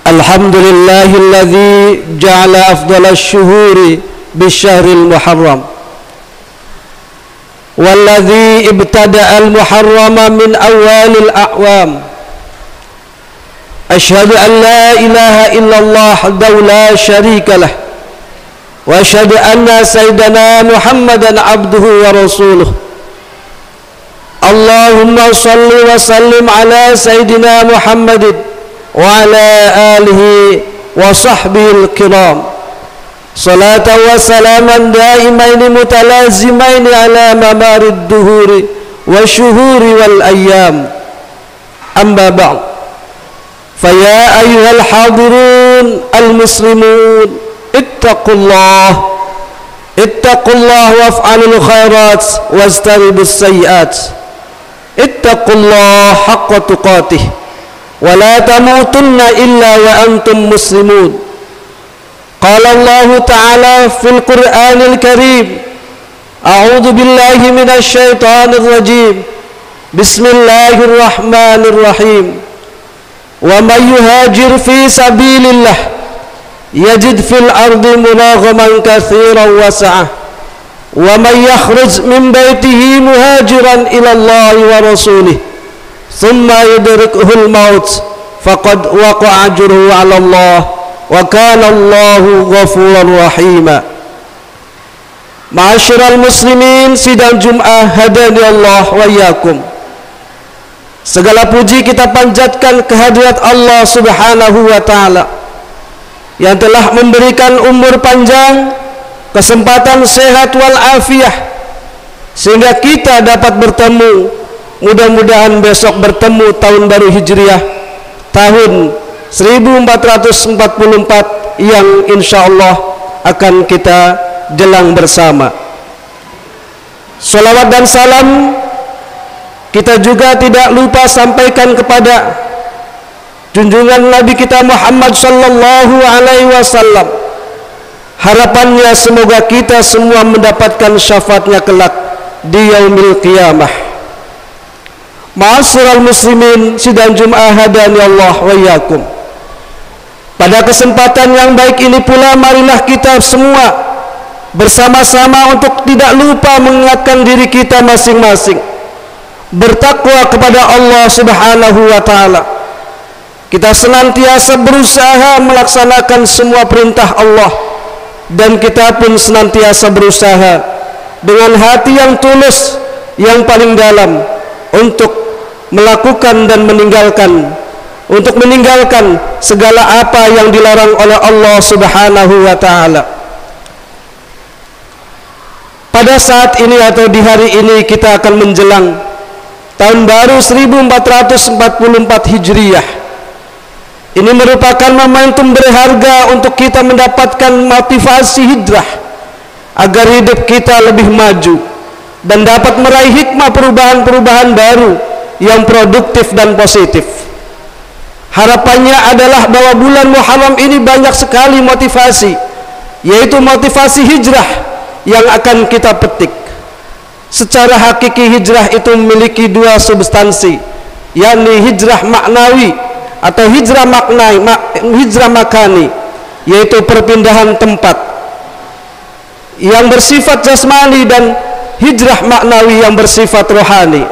Alhamdulillahilladzi ja'ala afdalal syuhuri bisyahril muharram walladzi ibtada'al muharrama min awwalil a'wam. Asyhadu an la ilaha illallah wahdahu la syarikalah wa asyhadu anna sayyidana Muhammadan abduhu wa rasuluh. Allahumma salli wa sallim ala sayyidina Muhammadin wa ala alihi wa sahbihi al-kiram. Salatan wa salaman daimaini mutalazimaini ala mamarid duhuri wa syuhuri wal ayyam. Amma ba'd. Faya ayyuhal hadirun al-muslimun ittaqullah waf'alul khairat wajtanibus sayyi'at. Ittaqullah haqqa tuqatih wa la tamutunna illa wa antum muslimun. Qala Allah ta'ala fil Qur'anil Karim, a'udzu billahi minasy syaithanir rajim. Bismillahirrahmanirrahim. Wa may yuhajir fi sabilillah yajid fil ardi muraghaman katsiran wa sa'ah. Wa may yakhruj min baitihi muhajiran ila Allah wa rasulih thumma yudrikuhul maut faqad waqa'a ajruhu 'ala Allah wa kana Allahu ghafurar rahima. Ma'asyiral muslimin, sidang Jum'ah hadani Allah wa iyyakum. Segala puji kita panjatkan kehadirat Allah Subhanahu wa taala yang telah memberikan umur panjang, kesempatan sehat wal afiyah sehingga kita dapat bertemu. Mudah-mudahan besok bertemu tahun baru Hijriah tahun 1444 yang insyaallah akan kita jelang bersama. Salawat dan salam kita juga tidak lupa sampaikan kepada junjungan Nabi kita Muhammad sallallahu alaihi wasallam. Harapannya semoga kita semua mendapatkan syafaatnya kelak di yaumil qiyamah. Ma'asyiral muslimin, sidang Jum'ah hadani Allah wa iyyakum. Pada kesempatan yang baik ini pula, marilah kita semua bersama-sama untuk tidak lupa mengingatkan diri kita masing-masing bertakwa kepada Allah Subhanahu wa taala. Kita senantiasa berusaha melaksanakan semua perintah Allah, dan kita pun senantiasa berusaha dengan hati yang tulus, yang paling dalam untuk melakukan dan meninggalkan segala apa yang dilarang oleh Allah Subhanahu wa taala. Pada saat ini atau di hari ini kita akan menjelang tahun baru 1444 Hijriah. Ini merupakan momentum berharga untuk kita mendapatkan motivasi hijrah agar hidup kita lebih maju dan dapat meraih hikmah perubahan-perubahan baru yang produktif dan positif. Harapannya adalah bahwa bulan Muharram ini banyak sekali motivasi, yaitu motivasi hijrah yang akan kita petik. Secara hakiki hijrah itu memiliki dua substansi, yakni hijrah maknawi atau hijrah makani, yaitu perpindahan tempat yang bersifat jasmani, dan hijrah maknawi yang bersifat rohani.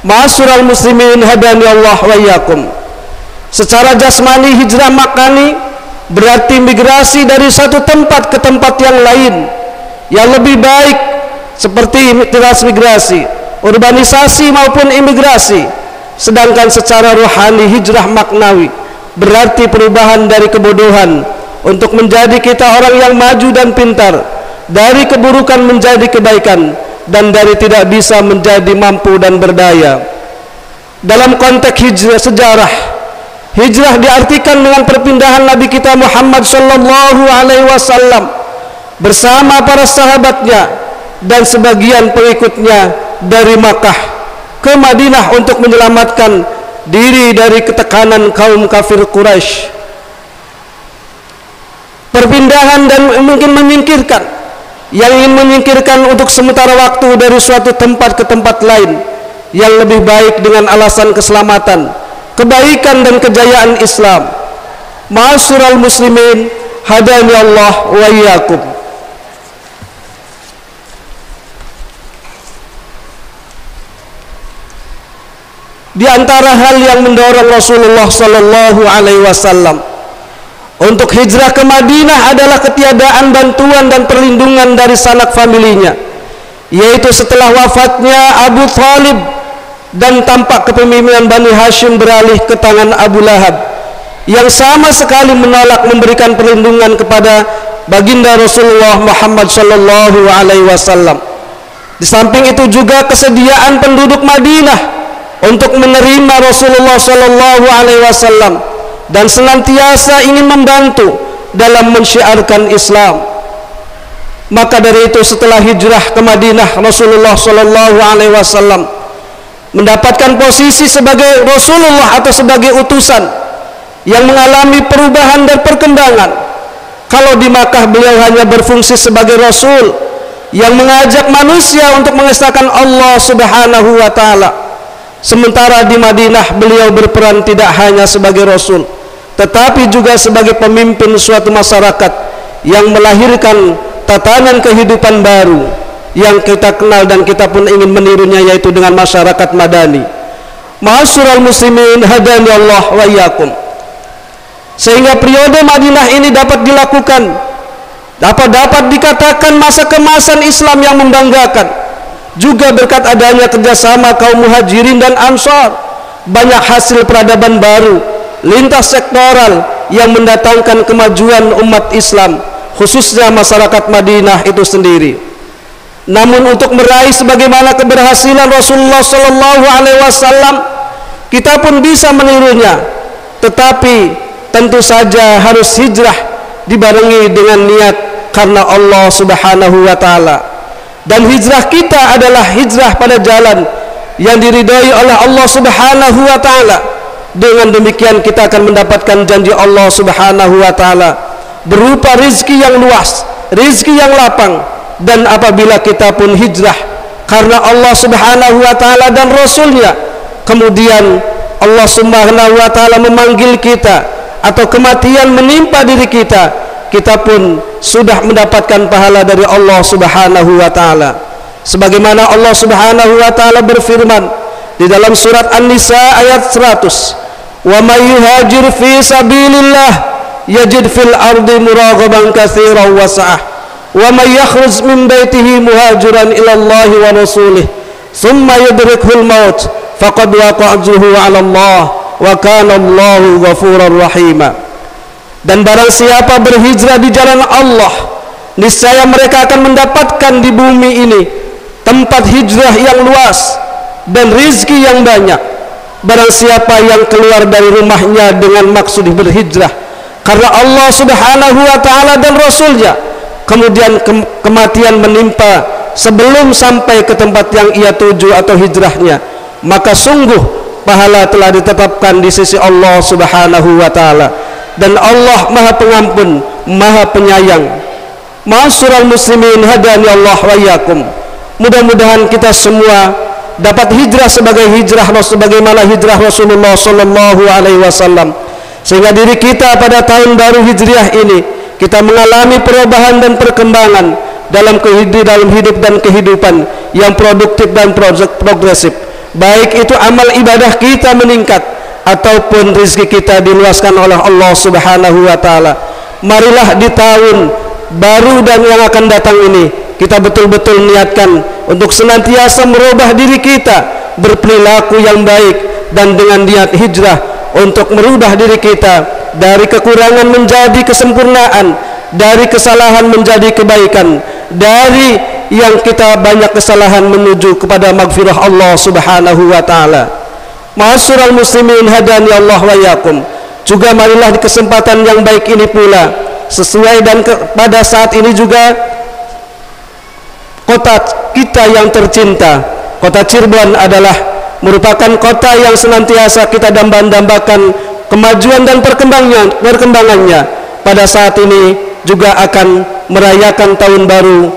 Ma'asyiral muslimin hadani Allah wa iyyakum. Secara jasmani, hijrah makani berarti migrasi dari satu tempat ke tempat yang lain yang lebih baik, seperti migrasi, urbanisasi maupun imigrasi. Sedangkan secara rohani, hijrah maknawi berarti perubahan dari kebodohan untuk menjadi kita orang yang maju dan pintar, dari keburukan menjadi kebaikan, dan dari tidak bisa menjadi mampu dan berdaya. Dalam konteks hijrah sejarah, hijrah diartikan dengan perpindahan Nabi kita Muhammad sallallahu alaihi wasallam bersama para sahabatnya dan sebagian pengikutnya dari Makkah ke Madinah untuk menyelamatkan diri dari ketekanan kaum kafir Quraisy. Perpindahan dan mungkin menyingkirkan, yang ingin menyingkirkan untuk sementara waktu dari suatu tempat ke tempat lain yang lebih baik dengan alasan keselamatan, kebaikan dan kejayaan Islam. Ma'asyiral muslimin, hadani Allah wa iyyakum. Di antara hal yang mendorong Rasulullah sallallahu alaihi wasallam untuk hijrah ke Madinah adalah ketiadaan bantuan dan perlindungan dari sanak familinya, yaitu setelah wafatnya Abu Thalib dan tampak kepemimpinan Bani Hashim beralih ke tangan Abu Lahab yang sama sekali menolak memberikan perlindungan kepada baginda Rasulullah Muhammad sallallahu alaihi wasallam. Di samping itu juga kesediaan penduduk Madinah untuk menerima Rasulullah sallallahu alaihi wasallam dan senantiasa ingin membantu dalam mensyiarkan Islam. Maka dari itu setelah hijrah ke Madinah, Rasulullah sallallahu alaihi wasallam mendapatkan posisi sebagai Rasulullah atau sebagai utusan yang mengalami perubahan dan perkembangan. Kalau di Makkah beliau hanya berfungsi sebagai Rasul yang mengajak manusia untuk mengesahkan Allah Subhanahu wa ta'ala. Sementara di Madinah beliau berperan tidak hanya sebagai Rasul, tetapi juga sebagai pemimpin suatu masyarakat yang melahirkan tatanan kehidupan baru yang kita kenal dan kita pun ingin menirunya, yaitu dengan masyarakat Madani. Ma'asyiral muslimin, hadani Allah wa iyyakum. Sehingga periode Madinah ini dapat dilakukan, dapat dikatakan masa kemasan Islam yang membanggakan. Juga berkat adanya kerjasama kaum muhajirin dan ansar, banyak hasil peradaban baru lintas sektoral yang mendatangkan kemajuan umat Islam, khususnya masyarakat Madinah itu sendiri. Namun untuk meraih sebagaimana keberhasilan Rasulullah sallallahu alaihi wasallam, kita pun bisa menirunya, tetapi tentu saja harus hijrah dibarengi dengan niat karena Allah Subhanahu wa ta'ala. Dan hijrah kita adalah hijrah pada jalan yang diridhai oleh Allah Subhanahu wa ta'ala. Dengan demikian kita akan mendapatkan janji Allah Subhanahu wa ta'ala berupa rizki yang luas, rizki yang lapang. Dan apabila kita pun hijrah karena Allah Subhanahu wa ta'ala dan Rasulnya, kemudian Allah Subhanahu wa ta'ala memanggil kita atau kematian menimpa diri kita, kita pun sudah mendapatkan pahala dari Allah Subhanahu wa ta'ala. Sebagaimana Allah Subhanahu wa ta'ala berfirman di dalam surat An-Nisa ayat 100, "Wa may yuhajir fi sabilillah yajid fil ardi muraghaban katsiran wa sa'ah, wa may yakhruj min baitihi muhajiran ila Allah wa rasulih, thumma yudrikuhul maut faqad waqa'a ajruhu 'ala Allah wa kana Allahu ghafurar rahima." Dan barang siapa berhijrah di jalan Allah, niscaya mereka akan mendapatkan di bumi ini tempat hijrah yang luas dan rizki yang banyak. Barang siapa yang keluar dari rumahnya dengan maksud berhijrah karena Allah Subhanahu wa ta'ala dan Rasulnya, kemudian kematian menimpa sebelum sampai ke tempat yang ia tuju atau hijrahnya, maka sungguh pahala telah ditetapkan di sisi Allah Subhanahu wa ta'ala. Dan Allah Maha Pengampun, Maha Penyayang. Ma'asyiral muslimin, hadani Allah wa iyyakum. Mudah-mudahan kita semua dapat hijrah sebagaimana hijrah Rasulullah sallallahu alaihi wasallam, sehingga diri kita pada tahun baru Hijriah ini kita mengalami perubahan dan perkembangan dalam hidup dan kehidupan yang produktif dan progresif, baik itu amal ibadah kita meningkat ataupun rezeki kita diluaskan oleh Allah Subhanahu wa ta'ala. Marilah di tahun baru dan yang akan datang ini kita betul-betul niatkan untuk senantiasa merubah diri kita, berperilaku yang baik, dan dengan niat hijrah untuk merubah diri kita dari kekurangan menjadi kesempurnaan, dari kesalahan menjadi kebaikan, dari yang kita banyak kesalahan menuju kepada maghfirah Allah Subhanahu wa ta'ala. Ma'asyiral muslimin, hadani Allah wa iyyakum. Juga marilah di kesempatan yang baik ini pula, sesuai dan pada saat ini juga kota kita yang tercinta, kota Cirebon adalah merupakan kota yang senantiasa kita dambakan kemajuan dan perkembangannya. Pada saat ini juga akan merayakan tahun baru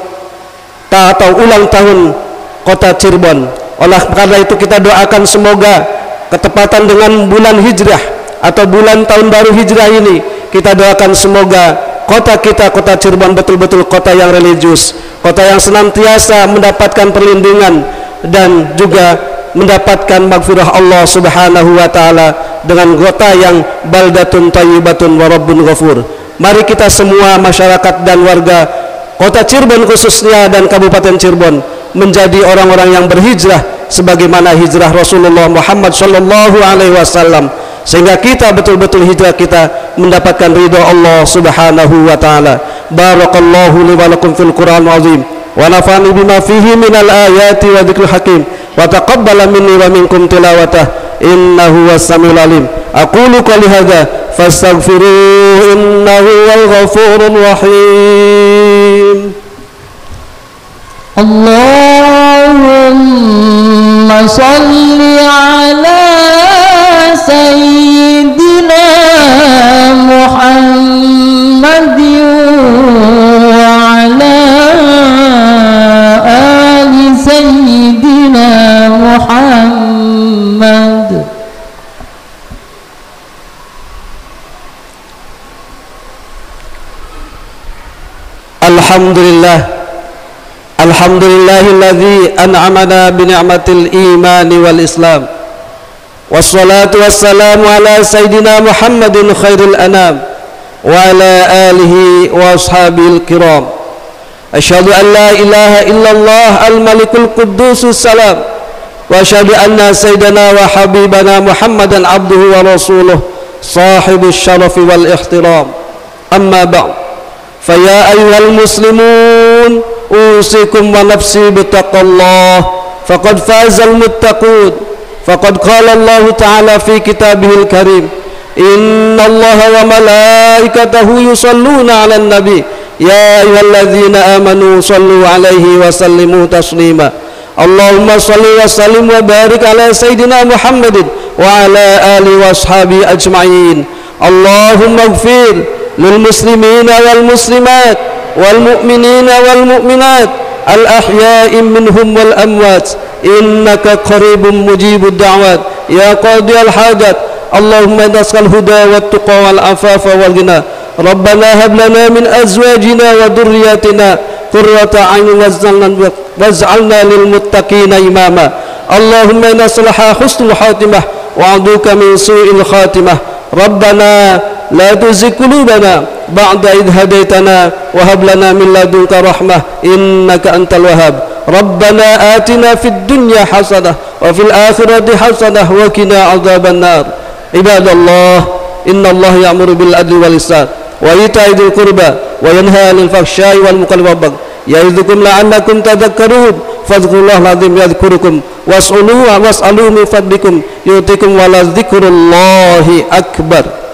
atau ulang tahun kota Cirebon. Oleh karena itu kita doakan semoga ketepatan dengan bulan hijrah atau bulan tahun baru hijrah ini, kita doakan semoga kota kita, kota Cirebon, betul-betul kota yang religius, kota yang senantiasa mendapatkan perlindungan dan juga mendapatkan maghfirah Allah Subhanahu wa taala, dengan kota yang baldatun thayyibatun wa rabbun ghafur. Mari kita semua masyarakat dan warga kota Cirebon khususnya dan Kabupaten Cirebon menjadi orang-orang yang berhijrah sebagaimana hijrah Rasulullah Muhammad sallallahu alaihi wasallam, sehingga kita betul-betul hijrah kita mendapatkan ridha Allah Subhanahu wa taala. Barakallahu li wa lakum fil Qur'anil azim wa nafa'ani bima fihi minal ayati wa dzikril hakim wa taqabbala minni wa minkum tilawatah innahu was-samiul alim. Aqulu qouli hadza fastaghfiruhu innahu wal ghafurur rahim. Allahumma shalli ala sayyidina Muhammadin wa ala ali sayyidina Muhammad. Alhamdulillah, alhamdulillahilladzi an'amana bi ni'matil iman wal islam, wassalatu wassalamu ala sayyidina Muhammadin khairil anam wa ala alihi wa ashabil kiram. Asyhadu an la ilaha illallah al-malikul quddusus salam wa asyhadu anna sayyidana wa habibana Muhammadan abduhu wa rasuluh sahibus syarafi wal ihtiram. Amma ba'd. Faya ayyuhal muslimun usikum wa nafsi bittaqallah faqad fazal muttaqun. Faqad qala Allah ta'ala fi kitabihil karim, innallaha wa malaikatahu yusalluna 'alan nabi ya ayyuhalladzina amanu sallu 'alaihi wa sallimu taslima. Allahumma salli wa sallim wa barik ala sayyidina Muhammadin wa ala alihi wa ashabihi ajma'in. Allahumma ighfir lil muslimina wal muslimat wal mu'minina wal mu'minat al ahya'i minhum wal amwat innaka qaribun mujibud da'wat ya qadiyal hajat. Allahumma nas'al huda wat tuqa wal afafa wal ghina. Rabbana hab lana min azwajina wa dhurriyyatina qurrata a'yun waj'alna lil muttaqina imama. Allahumma nas'alaha husnul khatimah wa a'udzuka min su'il khatimah. Rabbana la tuzigh qulubana ba'da idh hadaitana wa hab lana min ladunka rahmah innaka antal wahhab. Rabbana atina fid dunya hasanah wa fil akhirati hasanah wa qina adzaban nar. Ibadallah, innallaha ya'muru bil adli wal ihsan wa ita'i dzil qurba wa yanha 'anil fahsya'i wal munkari wal baghi ya'idzukum la'allakum tadhakkarun. Fadhkurullahal 'azim yadhkurukum was'aluhu min fadlikum yu'tikum wa la dzikrullahi akbar.